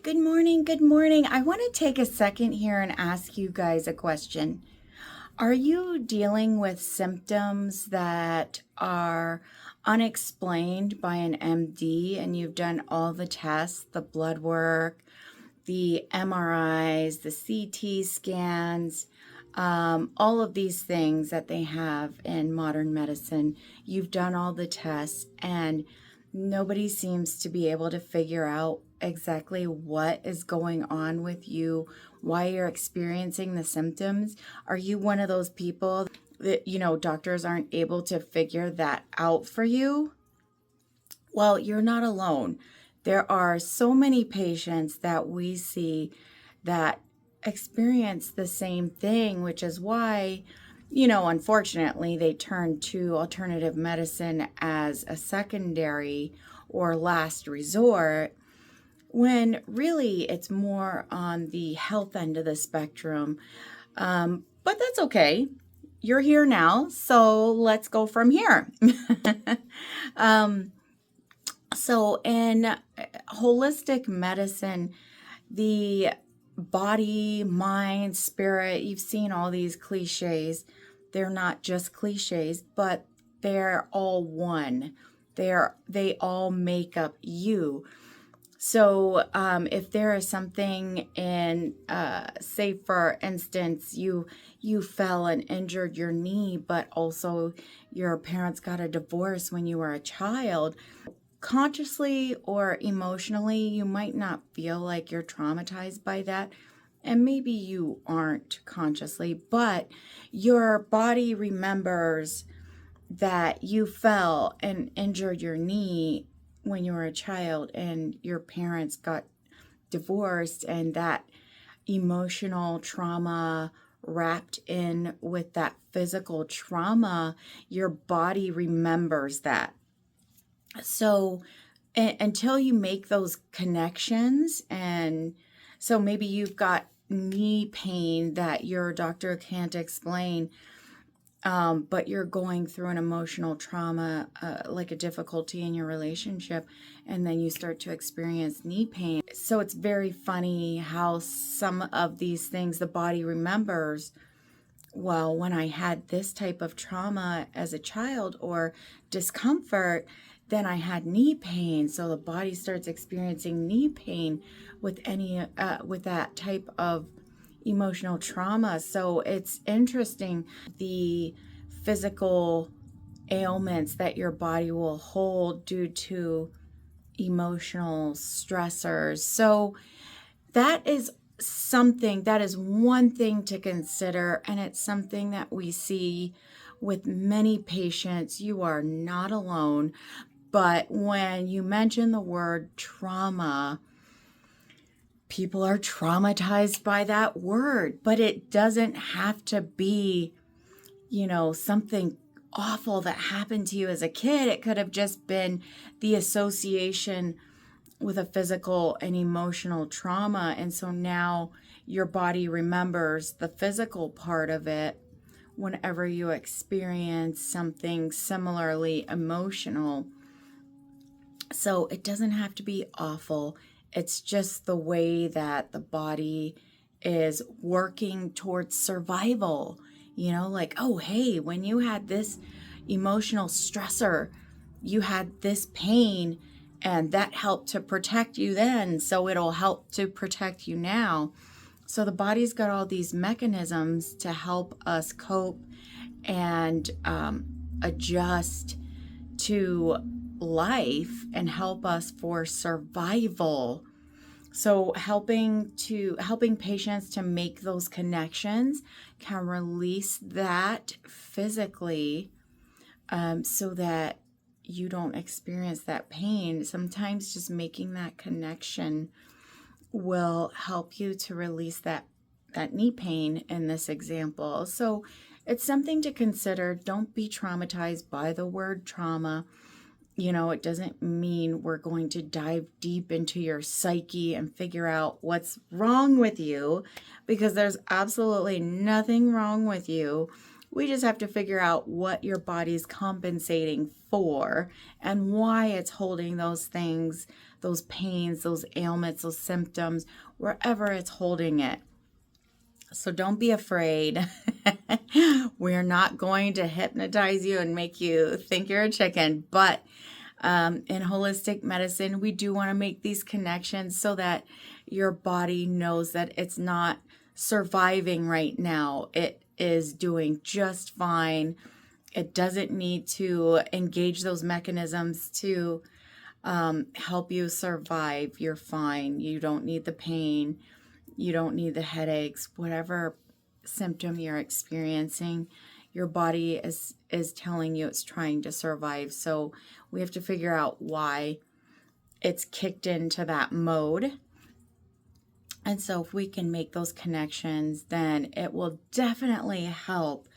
Good morning. Good morning. I want to take a second here and ask you guys a question. Are you dealing with symptoms that are unexplained by an MD and you've done all the tests, the blood work, the MRIs, the CT scans, all of these things that they have in modern medicine? You've done all the tests and nobody seems to be able to figure out exactly what is going on with you, why you're experiencing the symptoms. Are you one of those people that, doctors aren't able to figure that out for you? Well, you're not alone. There are so many patients that we see that experience the same thing, which is why, unfortunately, they turn to alternative medicine as a secondary or last resort, when really it's more on the health end of the spectrum. But that's okay. You're here now, so let's go from here. So in holistic medicine, the body, mind, spirit, you've seen all these cliches. They're not just cliches, but they're all one. They all make up you. So if there is something in, say for instance, you fell and injured your knee, but also your parents got a divorce when you were a child, consciously or emotionally, you might not feel like you're traumatized by that. And maybe you aren't consciously, but your body remembers that you fell and injured your knee when you were a child and your parents got divorced, and that emotional trauma wrapped in with that physical trauma, your body remembers that. So until you make those connections, and so maybe you've got knee pain that your doctor can't explain, but you're going through an emotional trauma, like a difficulty in your relationship, and then you start to experience knee pain. So it's very funny how some of these things the body remembers. Well, when I had this type of trauma as a child or discomfort, then I had knee pain. So the body starts experiencing knee pain with with that type of emotional trauma. So it's interesting, the physical ailments that your body will hold due to emotional stressors. So that is one thing to consider, and it's something that we see with many patients. You are not alone. But when you mention the word trauma, people are traumatized by that word, but it doesn't have to be, something awful that happened to you as a kid. It could have just been the association with a physical and emotional trauma. And so now your body remembers the physical part of it whenever you experience something similarly emotional. So it doesn't have to be awful. It's just the way that the body is working towards survival. Like, oh, hey, when you had this emotional stressor, you had this pain, and that helped to protect you then, so it'll help to protect you now. So the body's got all these mechanisms to help us cope and adjust to life and help us for survival. So helping patients to make those connections can release that physically, so that you don't experience that pain. Sometimes just making that connection will help you to release that knee pain in this example. So it's something to consider. Don't be traumatized by the word trauma. It doesn't mean we're going to dive deep into your psyche and figure out what's wrong with you, because there's absolutely nothing wrong with you. We just have to figure out what your body's compensating for and why it's holding those things those pains, those ailments, those symptoms, wherever it's holding it. So don't be afraid. We're not going to hypnotize you and make you think you're a chicken, but in holistic medicine, we do want to make these connections so that your body knows that it's not surviving right now. It is doing just fine. It doesn't need to engage those mechanisms to help you survive. You're fine. You don't need the pain. You don't need the headaches. Whatever symptom you're experiencing, your body is telling you it's trying to survive. So we have to figure out why it's kicked into that mode. And so if we can make those connections, then it will definitely help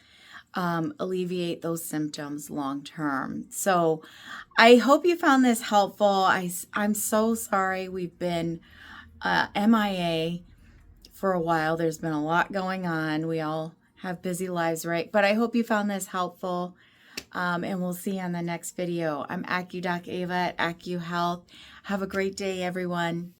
alleviate those symptoms long term. So I hope you found this helpful. I'm so sorry we've been MIA for a while. There's been a lot going on. We all have busy lives, right? But I hope you found this helpful. And we'll see you on the next video. I'm AccuDoc Ava at AccuHealth. Have a great day, everyone.